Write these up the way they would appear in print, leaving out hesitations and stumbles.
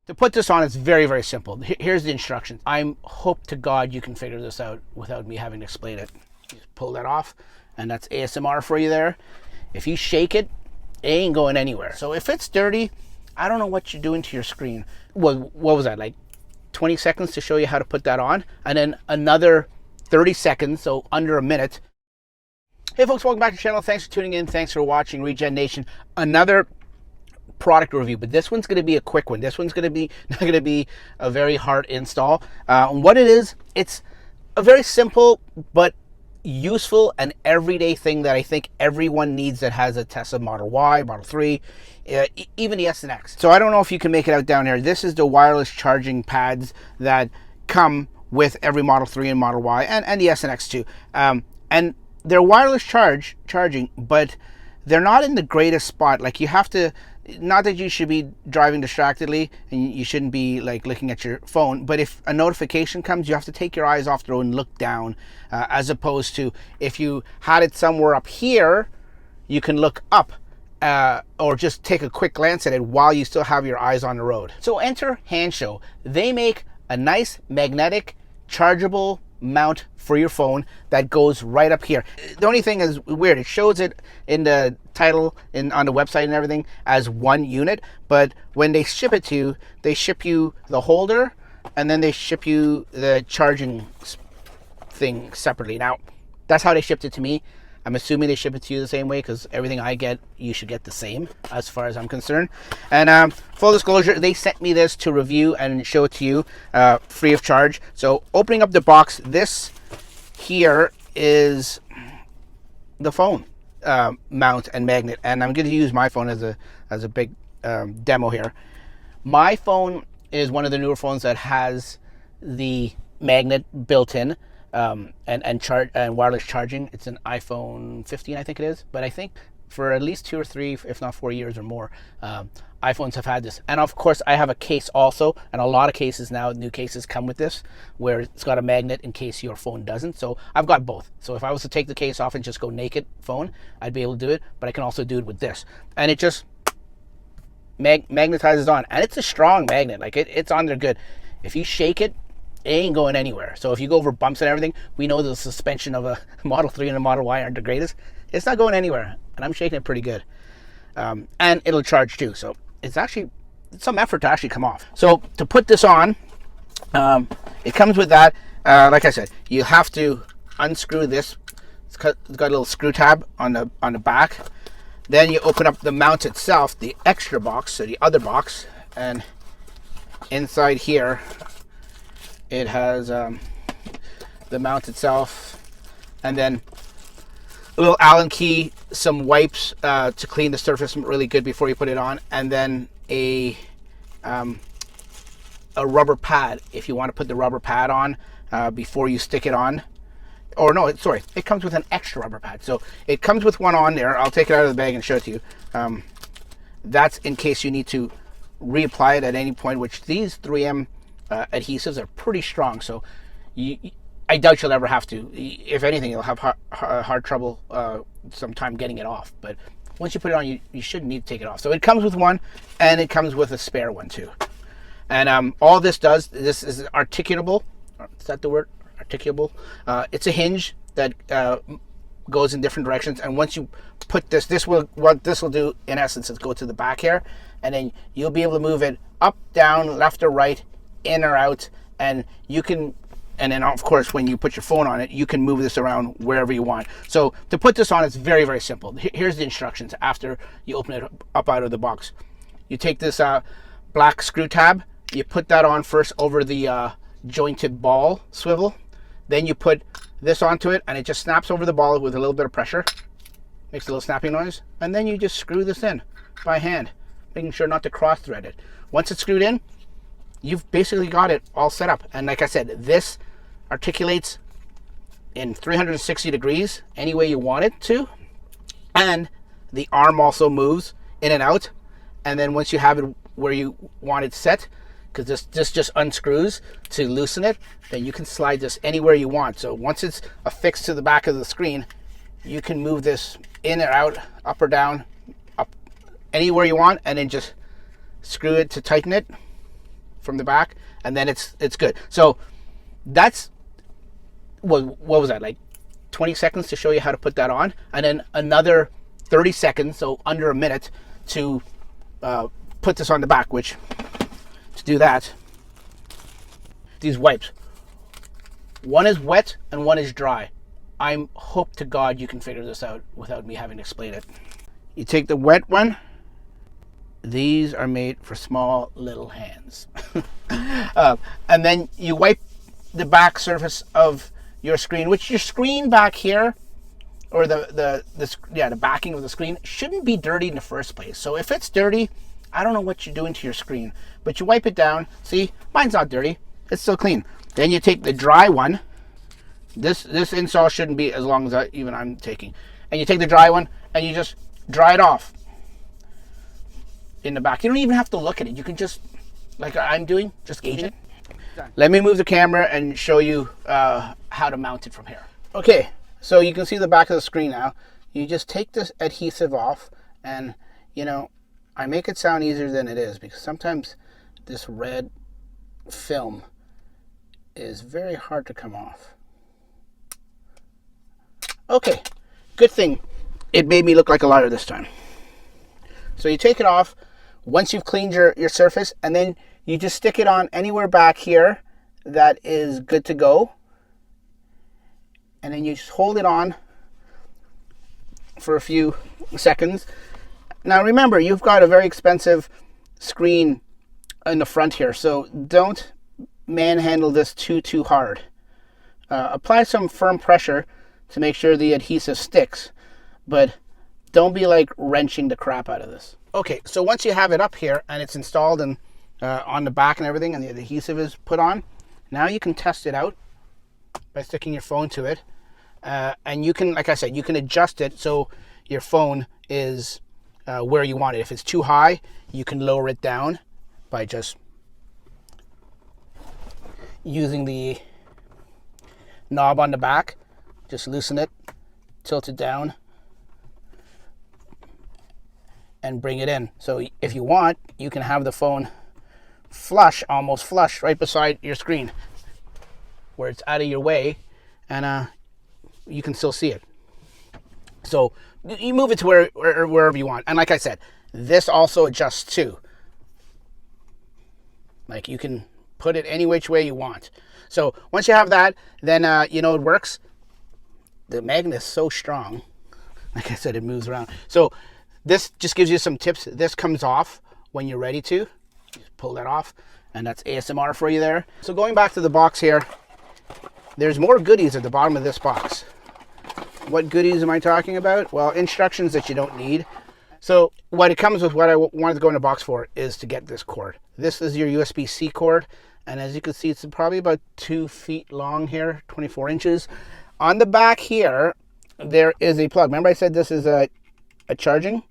To put this on, it's very, very simple. Here's the instructions. I hope to God you can figure this out without me having to explain it. Just pull that off, and that's ASMR for you there. If you shake it, it ain't going anywhere. So if it's dirty, I don't know what you're doing to your screen. What was that, like 20 seconds to show you how to put that on, and then another 30 seconds, so under a minute. Hey folks, welcome back to the channel. Thanks for tuning in. Thanks for watching Regen Nation. Another product review, but this one's going to be a quick one. This one's going to be not going to be a very hard install. What it is, it's a very simple but useful and everyday thing that I think everyone needs that has a Tesla Model Y, Model 3, even the S and X. So I don't know if you can make it out down here. This is the wireless charging pads that come with every Model 3 and Model Y and the S and X too. And they're wireless charging, but they're not in the greatest spot. Like, you have to, not that you should be driving distractedly and you shouldn't be like looking at your phone, but if a notification comes, you have to take your eyes off the road and look down, as opposed to if you had it somewhere up here, you can look up or just take a quick glance at it while you still have your eyes on the road. So enter Hansshow. They make a nice magnetic chargeable mount for your phone that goes right up here. The only thing is weird, it shows it in the title on the website and everything as one unit, but when they ship it to you, they ship you the holder and then they ship you the charging thing separately. Now, that's how they shipped it to me. I'm assuming they ship it to you the same way, because everything I get, you should get the same as far as I'm concerned. And full disclosure, they sent me this to review and show it to you free of charge. So opening up the box, this here is the phone mount and magnet. And I'm going to use my phone as a big demo here. My phone is one of the newer phones that has the magnet built in. And wireless charging. It's an iPhone 15, I think it is. But I think for at least 2 or 3, if not 4 years or more, iPhones have had this. And of course, I have a case also, and a lot of cases now, new cases come with this, where it's got a magnet in case your phone doesn't. So I've got both. So if I was to take the case off and just go naked phone, I'd be able to do it. But I can also do it with this, and it just magnetizes on, and it's a strong magnet. Like, it's on there good. If you shake it, it ain't going anywhere. So if you go over bumps and everything, we know the suspension of a Model 3 and a Model Y aren't the greatest. It's not going anywhere, and I'm shaking it pretty good. And it'll charge too, so it's actually some effort to actually come off. So to put this on, it comes with that. Like I said, you have to unscrew this. It's got a little screw tab on the back. Then you open up the mount itself, the extra box, so the other box, and inside here it has the mount itself, and then a little Allen key, some wipes to clean the surface really good before you put it on, and then a rubber pad if you want to put the rubber pad on before you stick it on. Or no, sorry, it comes with an extra rubber pad. So it comes with one on there. I'll take it out of the bag and show it to you. That's in case you need to reapply it at any point, which these 3M adhesives are pretty strong, so I doubt you'll ever have to. If anything, you'll have hard trouble sometime getting it off, but once you put it on, you shouldn't need to take it off. So it comes with one, and it comes with a spare one too. And all this does, this is articulable. Is that the word? Articulable. It's a hinge that goes in different directions, and once you put what this will do in essence is go to the back here, and then you'll be able to move it up, down, left or right, in or out, and you can, and then of course when you put your phone on it, you can move this around wherever you want. So to put this on, it's very, very simple. Here's the instructions after you open it up out of the box. You take this black screw tab, you put that on first over the jointed ball swivel, then you put this onto it, and it just snaps over the ball with a little bit of pressure, makes a little snapping noise, and then you just screw this in by hand, making sure not to cross thread it. Once it's screwed in, you've basically got it all set up. And like I said, this articulates in 360 degrees any way you want it to, and the arm also moves in and out. And then once you have it where you want it set, because this just unscrews to loosen it, then you can slide this anywhere you want. So once it's affixed to the back of the screen, you can move this in or out, up or down, up anywhere you want, and then just screw it to tighten it, from the back, and then it's good. So that's what was that, like 20 seconds to show you how to put that on, and then another 30 seconds, so under a minute, to put this on the back. Which, to do that, these wipes, one is wet and one is dry. I hope to God you can figure this out without me having to explain it. You take the wet one. These are made for small little hands. And then you wipe the back surface of your screen, which your screen back here, or the backing of the screen, shouldn't be dirty in the first place. So if it's dirty, I don't know what you're doing to your screen, but you wipe it down. See, mine's not dirty, it's still clean. Then you take the dry one. This install shouldn't be as long as even I'm taking. And you take the dry one and you just dry it off in the back. You don't even have to look at it. You can just, like I'm doing, just gauge it. Let me move the camera and show you how to mount it from here. Okay, so you can see the back of the screen now. You just take this adhesive off, and you know, I make it sound easier than it is, because sometimes this red film is very hard to come off. Okay, good thing it made me look like a liar this time. So you take it off once you've cleaned your surface, and then you just stick it on anywhere back here that is good to go. And then you just hold it on for a few seconds. Now remember, you've got a very expensive screen in the front here, so don't manhandle this too hard. Apply some firm pressure to make sure the adhesive sticks, but don't be like wrenching the crap out of this. Okay, so once you have it up here and it's installed and on the back and everything, and the adhesive is put on, now you can test it out by sticking your phone to it. And you can, like I said, you can adjust it so your phone is where you want it. If it's too high, you can lower it down by just using the knob on the back. Just loosen it, tilt it down, and bring it in. So if you want, you can have the phone flush, almost flush, right beside your screen, where it's out of your way, and you can still see it. So you move it to wherever you want. And like I said, this also adjusts too. Like, you can put it any which way you want. So once you have that, then you know it works. The magnet is so strong, like I said, it moves around. So this just gives you some tips. This comes off when you're ready to. Just pull that off, and that's ASMR for you there. So going back to the box here, there's more goodies at the bottom of this box. What goodies am I talking about? Well, instructions that you don't need. So what it comes with, what I wanted to go in the box for, is to get this cord. This is your USB-C cord, and as you can see, it's probably about 2 feet long here, 24 inches. On the back here, there is a plug. Remember I said this is a charging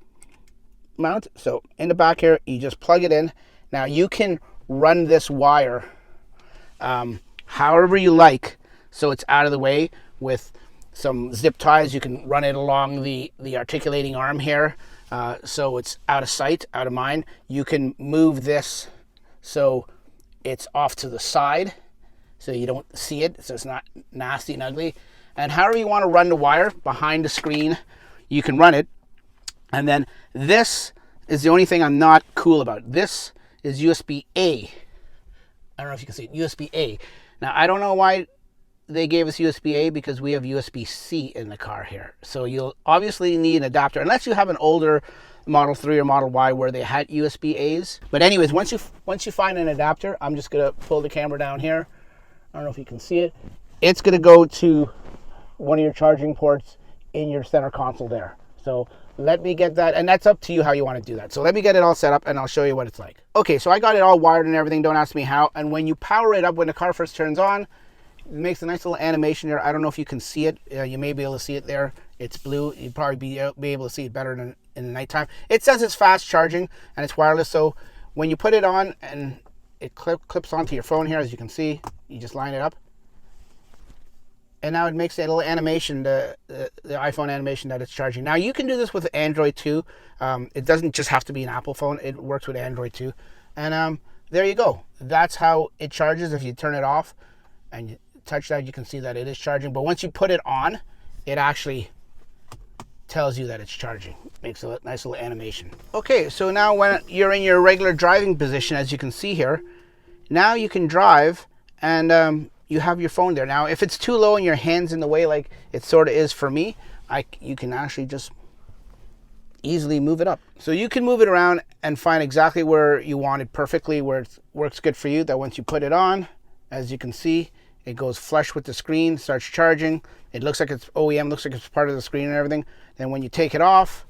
mount? So in the back here, you just plug it in. Now you can run this wire however you like, so it's out of the way. With some zip ties, you can run it along the articulating arm here, so it's out of sight, out of mind. You can move this so it's off to the side, so you don't see it, so it's not nasty and ugly. And however you want to run the wire behind the screen, you can run it. And then this is the only thing I'm not cool about. This is USB-A. I don't know if you can see it, USB-A. Now, I don't know why they gave us USB-A, because we have USB-C in the car here. So you'll obviously need an adapter, unless you have an older Model 3 or Model Y where they had USB-As. But anyways, once you find an adapter, I'm just gonna pull the camera down here. I don't know if you can see it. It's gonna go to one of your charging ports in your center console there. So let me get that, and that's up to you how you want to do that. So let me get it all set up and I'll show you what it's like. Okay, so I got it all wired and everything, don't ask me how. And when you power it up, when the car first turns on, it makes a nice little animation there. I don't know if you can see it. You may be able to see it there. It's blue. You'd probably be able to see it better than in the nighttime. It says it's fast charging and it's wireless. So when you put it on and it clips onto your phone here, as you can see, you just line it up. And now it makes a little animation, the iPhone animation that it's charging. Now you can do this with Android too. It doesn't just have to be an Apple phone. It works with Android too. And there you go. That's how it charges. If you turn it off and you touch that, you can see that it is charging. But once you put it on, it actually tells you that it's charging. Makes a nice little animation. Okay, so now when you're in your regular driving position, as you can see here, now you can drive and you have your phone there. Now, if it's too low and your hand's in the way, like it sort of is for me, you can actually just easily move it up. So you can move it around and find exactly where you want it perfectly, where it works good for you. That once you put it on, as you can see, it goes flush with the screen, starts charging. It looks like it's OEM, looks like it's part of the screen and everything. Then when you take it off,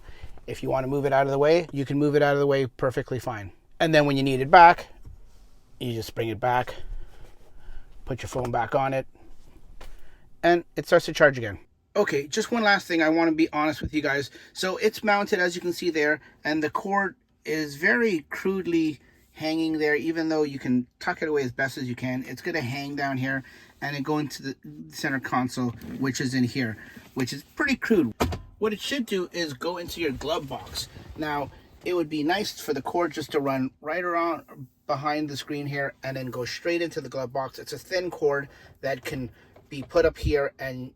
if you want to move it out of the way, you can move it out of the way perfectly fine. And then when you need it back, you just bring it back, put your phone back on it, and it starts to charge again. Okay, just one last thing. I want to be honest with you guys. So it's mounted, as you can see there, and the cord is very crudely hanging there. Even though you can tuck it away as best as you can, it's going to hang down here and it go into the center console, which is in here, which is pretty crude. What it should do is go into your glove box. Now, it would be nice for the cord just to run right around behind the screen here and then go straight into the glove box. It's a thin cord that can be put up here and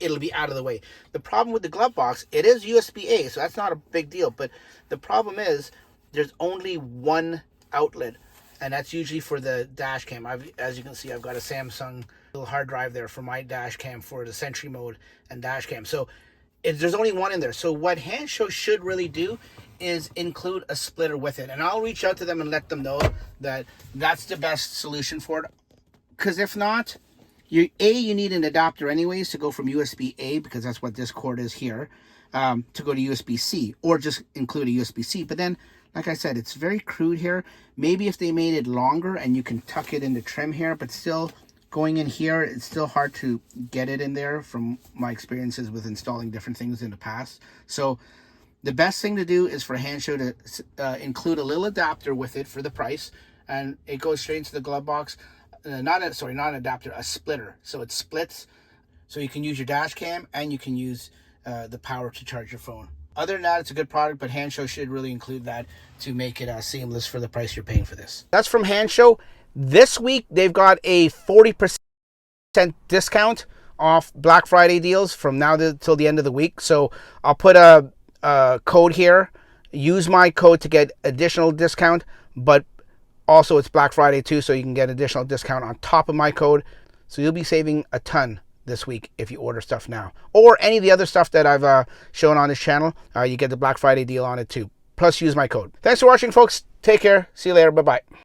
it'll be out of the way. The problem with the glove box, it is USB-A, so that's not a big deal. But the problem is there's only one outlet, and that's usually for the dash cam. As you can see, I've got a Samsung little hard drive there for my dash cam for the Sentry mode and dash cam. So there's only one in there. So what Hansshow should really do is include a splitter with it. And I'll reach out to them and let them know that that's the best solution for it. Because if not, you need an adapter anyways to go from USB-A, because that's what this cord is here, to go to USB-C, or just include a USB-C. But then, like I said, it's very crude here. Maybe if they made it longer and you can tuck it into trim here, but still going in here, it's still hard to get it in there from my experiences with installing different things in the past. So the best thing to do is for Hansshow to include a little adapter with it for the price, and it goes straight into the glove box. Not an adapter, a splitter. So it splits, so you can use your dash cam and you can use the power to charge your phone. Other than that, it's a good product, but Hansshow should really include that to make it seamless for the price you're paying for this. That's from Hansshow. This week, they've got a 40% discount off Black Friday deals from now till the end of the week. So I'll put a code here. Use my code to get additional discount, but also it's Black Friday too, so you can get additional discount on top of my code. So you'll be saving a ton this week if you order stuff now. Or any of the other stuff that I've shown on this channel, you get the Black Friday deal on it too. Plus use my code. Thanks for watching, folks. Take care. See you later. Bye-bye.